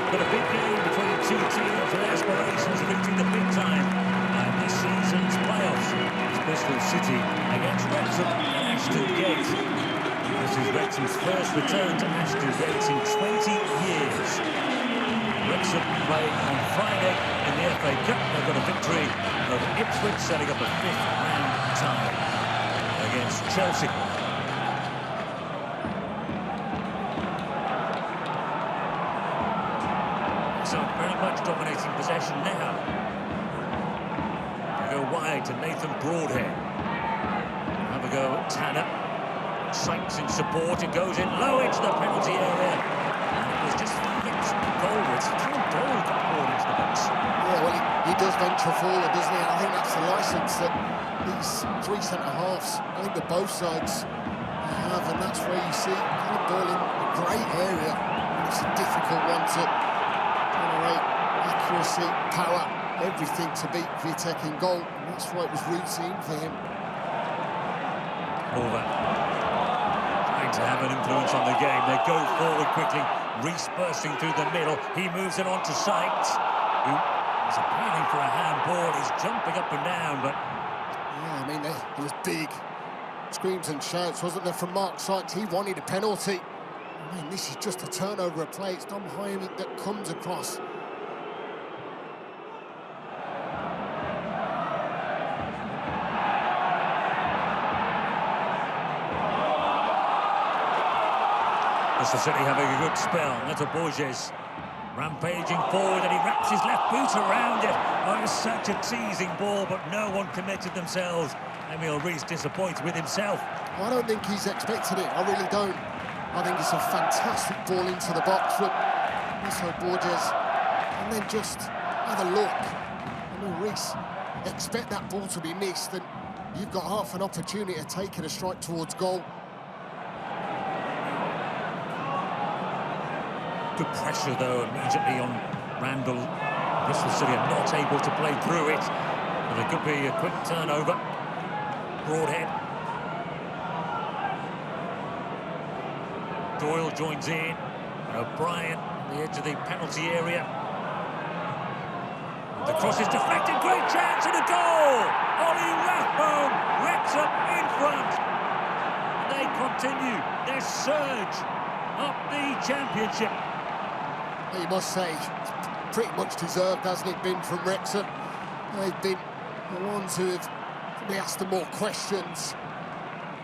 But a big game between the two teams with aspirations of reaching the big time this season's playoffs. It's Bristol City against Wrexham and Ashton Gate. This is Wrexham's first return to Ashton Gate in 20 years. Wrexham played on Friday in the FA Cup. They've got a victory over Ipswich, setting up a fifth-round tie against Chelsea. So very much dominating possession now. They go wide to Nathan Broadhead. Have a go at Tanner. Sykes in support. It goes in low into the penalty area. And it was just fixed goalwards. Callum Doyle got ball into the box. Yeah, well, he does venture forward, doesn't he? And I think that's the licence that these three centre-halves, I think that both sides have, and that's where you see Callum Doyle in a great area. And it's a difficult one to generate accuracy, power, everything to beat Vitek in goal. And that's why it was routine for him. Over. Trying to have an influence on the game. They go forward quickly. Reese bursting through the middle. He moves it on to Sykes, who is appealing for a handball. He's jumping up and down, but... Yeah, I mean, it was big. Screams and shouts, wasn't there, from Mark Sykes? He wanted a penalty. I mean, this is just a turnover of play. It's Dom Hyman that comes across. Bristol City having a good spell. Little Borges rampaging forward, and he wraps his left boot around it. Oh, it was such a teasing ball, but no one committed themselves. Emile Reese disappointed with himself. I don't think he's expected it. I really don't. I think it's a fantastic ball into the box from Little Borges. And then just have a look. Emile Reese, expect that ball to be missed, and you've got half an opportunity to take it a strike towards goal. Good pressure, though, immediately on Randall. Bristol City are not able to play through it. But there could be a quick turnover. Broadhead. Doyle joins in. And O'Brien on the edge of the penalty area. The cross is deflected. Great chance and a goal! Ollie Rathbone, Wrexham in front. They continue their surge up the championship. You must say, it's pretty much deserved, hasn't it, been from Wrexham? They've been the ones who have probably asked them more questions.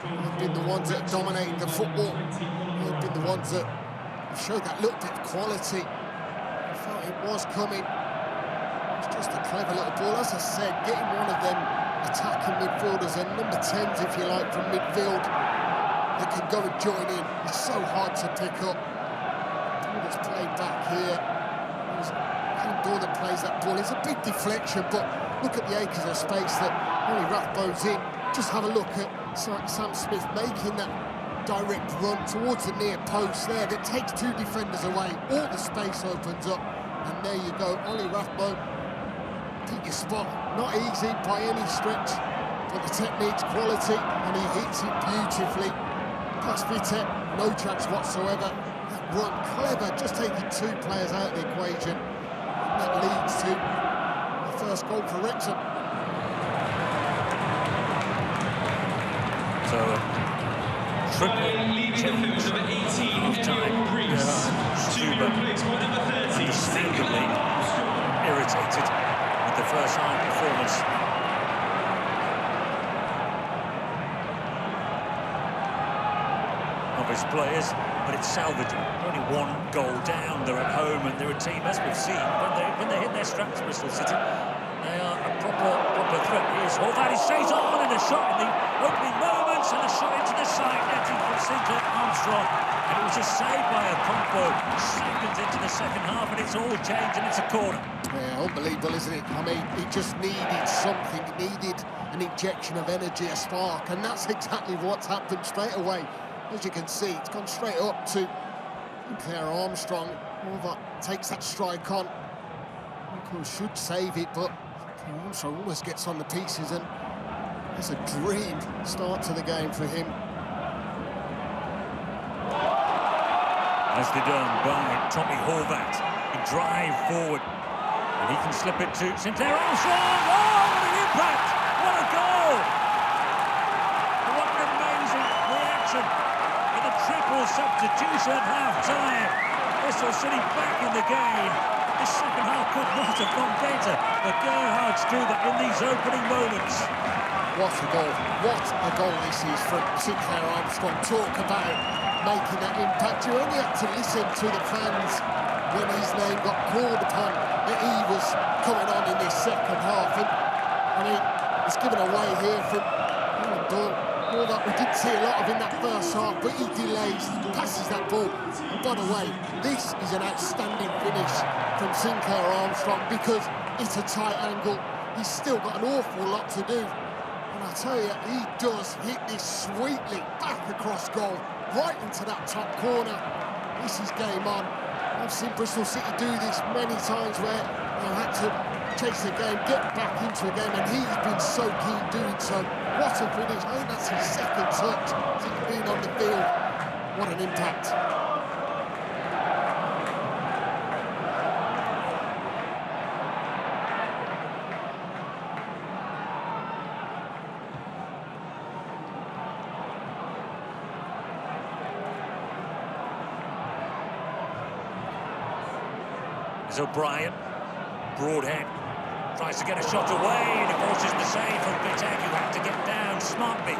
They've been the ones that have dominated the football. They've been the ones that have showed that little bit of quality. I thought it was coming. It's just a clever little ball. As I said, getting one of them attacking midfielders and number 10s, if you like, from midfield, that can go and join in. It's so hard to pick up. It's played back here. Callum Doyle that plays that ball. It's a big deflection, but look at the acres of space that Ollie Rathbone's in. Just have a look at Sam Smith making that direct run towards the near post there that takes two defenders away. All the space opens up, and there you go. Ollie Rathbone, pick your spot. Not easy by any stretch, but the technique's quality, and he hits it beautifully. Past Vitek, no chance whatsoever. Run clever, just taking two players out of the equation. And that leads to the first goal for Wrexham. So, triple change half-time. Stuber understandably irritated with the first half performance. Of his players, but it's salvageable. Only one goal down. They're at home and they're a team, as we've seen, when they hit their straps, Bristol City, they are a proper threat. Here's Horvath, he stays on, and a shot in the opening moments, and a shot into the side netting from Sinclair Armstrong, and it was just saved by a combo seconds into the second half, and it's all changed, and it's a corner. Yeah, unbelievable, isn't it? I mean, he just needed something. He needed an injection of energy, a spark, and that's exactly what's happened straight away. As you can see, it's gone straight up to Sinclair Armstrong. Horvath takes that strike on. Nichols should save it, but Armstrong almost gets on the pieces, and it's a dream start to the game for him. Nicely done by Tommy Horvath. Drive forward, and he can slip it to Sinclair Armstrong. Oh, what an impact! What a goal! What an amazing reaction with a triple substitution at half-time. Bristol City back in the game. This second half could not have gone better, but Gerhard stood in these opening moments. What a goal. What a goal this is from Sinclair Armstrong. Talk about making that impact. You only had to listen to the fans when his name got called upon that he was coming on in this second half. And, I mean, it's given away here from ball that we didn't see a lot of in that first half, but he delays, passes that ball. And by the way, this is an outstanding finish from Sinclair Armstrong because it's a tight angle. He's still got an awful lot to do. And I tell you, he does hit this sweetly back across goal, right into that top corner. This is game on. I've seen Bristol City do this many times where they've had to chase the game, get back into a game, and he's been so keen doing so. What a finish. I think that's his second touch since being on the field. What an impact. O'Brien, Broadhead, tries to get a shot away and it forces the save from retakes, who had to get down smartly.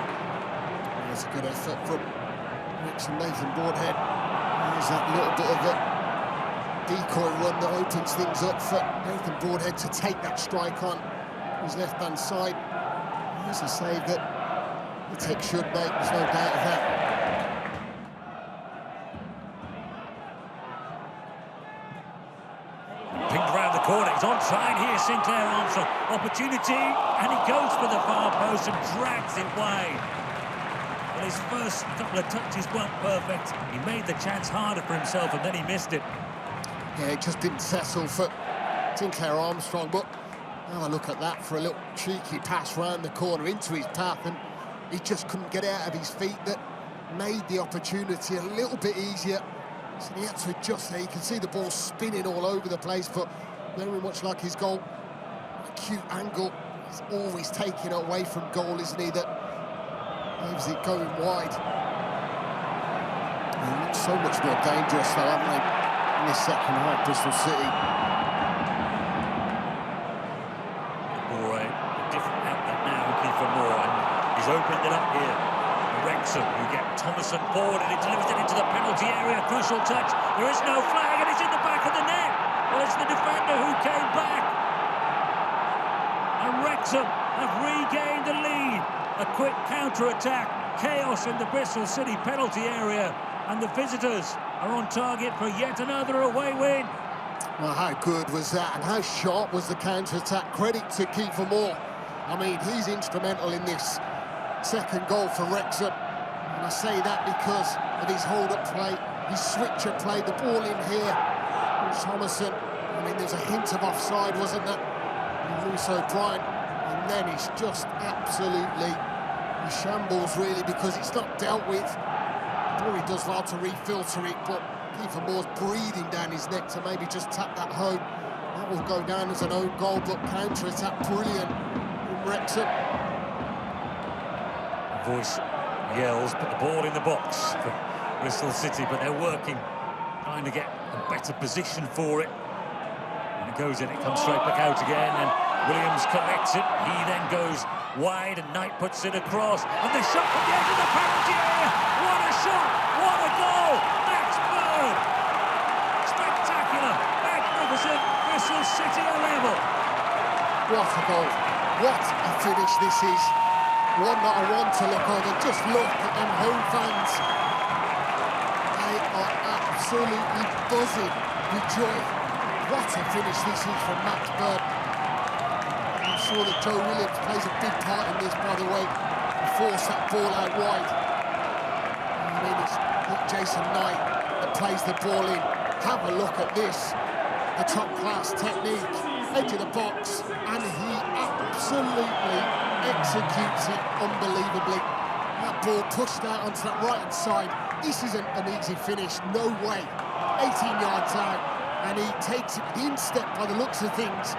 That's a good effort from Wrexham Nathan Broadhead. There's that little bit of a decoy run that opens things up for Nathan Broadhead to take that strike on his left-hand side. There's a save that the tech should make, there's no doubt of that. Corner, he's on side here, Sinclair Armstrong. Opportunity, and he goes for the far post and drags it wide. Well, his first couple of touches weren't perfect. He made the chance harder for himself, and then he missed it. Yeah, it just didn't settle for Sinclair Armstrong, but have a look at that for a little cheeky pass round the corner into his path, and he just couldn't get out of his feet. That made the opportunity a little bit easier. So he had to adjust there. You can see the ball spinning all over the place, but very much like his goal, acute angle. He's always taking it away from goal, isn't he? That leaves it going wide. They look so much more dangerous, though, haven't they, in this second half, Bristol City? More a different outlet now, looking for more, and he's opened it up here. Wrexham, who get Thomason forward, and he delivers it into the penalty area. Crucial touch. There is no flag, and it's in the back of the net. Well, it's the defender who came back. And Wrexham have regained the lead. A quick counter-attack. Chaos in the Bristol City penalty area. And the visitors are on target for yet another away win. Well, how good was that? And how sharp was the counter-attack? Credit to Kiefer Moore. I mean, he's instrumental in this second goal for Wrexham. And I say that because of his hold-up play, his switcher play, the ball in here. Thomason, I mean, there's a hint of offside, wasn't there? Lewis O'Brien, and then it's just absolutely a shambles, really, because it's not dealt with. He does well to refilter it, but Kiefer Moore's breathing down his neck to maybe just tap that home. That will go down as an own goal, but counter-attack brilliant from Wrexham. Voice yells, put the ball in the box for Bristol City, but they're working, trying to get a better position for it. And it goes in, it comes straight back out again, and Williams collects it. He then goes wide, and Knight puts it across. And the shot from the edge of the penalty area! What a shot! What a goal! Max Bird! Spectacular! Magnificent! Bristol City are level! What a goal! What a finish this is! One that I want to look over. Just look at them home fans. They are absolutely buzzing with joy. What a finish this is from Max Bird. I'm sure that Joe Williams plays a big part in this, by the way, to force that ball out wide. I mean, it's Jason Knight that plays the ball in. Have a look at this. The top-class technique, edge of the box, and he absolutely executes it unbelievably. That ball pushed out onto that right-hand side. This isn't an easy finish, no way. 18 yards out, and he takes it the instep by the looks of things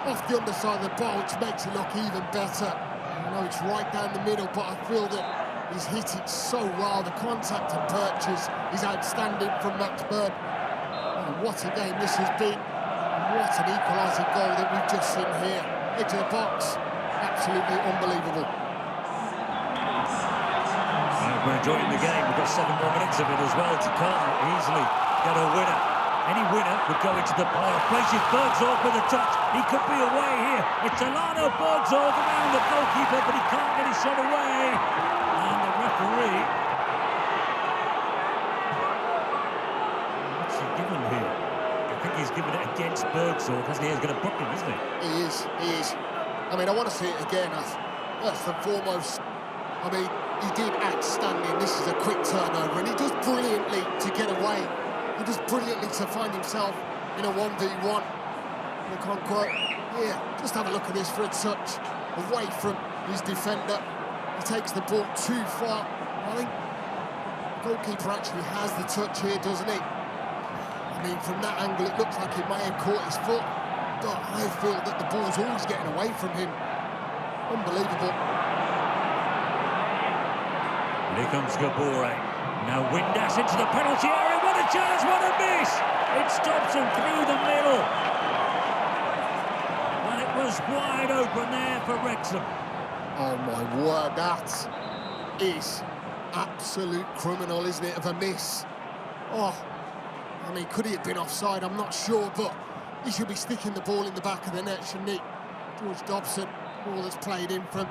off the underside of the bar, which makes it look even better. I know it's right down the middle, but I feel that he's hit it so well. The contact and purchase is outstanding from Max Bird. Oh, what a game this has been. What an equaliser goal that we've just seen here. Edge of the box, absolutely unbelievable. Right, we're enjoying the game. We've got 7 more minutes of it as well to come. Easily get a winner. Any winner would go into the playoff. Places Bergzorg with a touch. He could be away here. It's Alano Bergzorg around the goalkeeper, but he can't get his shot away. And the referee... What's he given here? I think he's given it against Bergzorg, hasn't he? He's going to book him, isn't he? He is. I mean, I want to see it again. First and foremost, I mean, he did outstanding. This is a quick turnover, and he does brilliantly to get away. He does brilliantly to find himself in a 1v1. The conquer. Yeah, just have a look at this for a touch away from his defender. He takes the ball too far. I think the goalkeeper actually has the touch here, doesn't he? I mean, from that angle, it looks like he may have caught his foot, but I feel that the ball's always getting away from him. Unbelievable. And here comes Gabore. Now Windass into the penalty area. What a chance, what a miss! It stops him through the middle. Well, it was wide open there for Wrexham. Oh my word, that is absolute criminal, isn't it, of a miss? Oh, I mean, could he have been offside? I'm not sure, but he should be sticking the ball in the back of the net, shouldn't he? George Dobson, ball that's played in from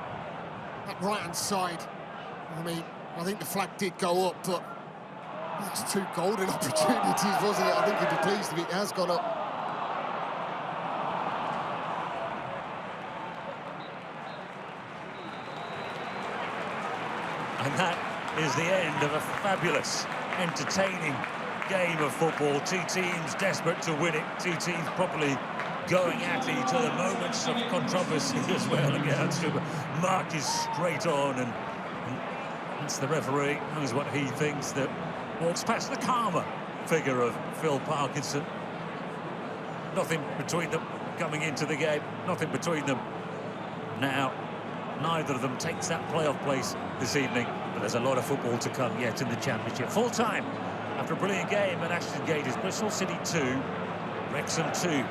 that right-hand side. I mean, I think the flag did go up, but that's 2 golden opportunities, wasn't it? I think he'd be pleased if it has gone up. And that is the end of a fabulous, entertaining game of football. 2 teams desperate to win it. 2 teams properly going at each other. Moments of controversy as well. Again, marches straight on, and it's the referee knows what he thinks, that walks past the calmer figure of Phil Parkinson. Nothing between them coming into the game. Nothing between them now. Neither of them takes that playoff place this evening, but there's a lot of football to come yet in the Championship. Full time after a brilliant game at Ashton Gate is Bristol City 2, Wrexham 2.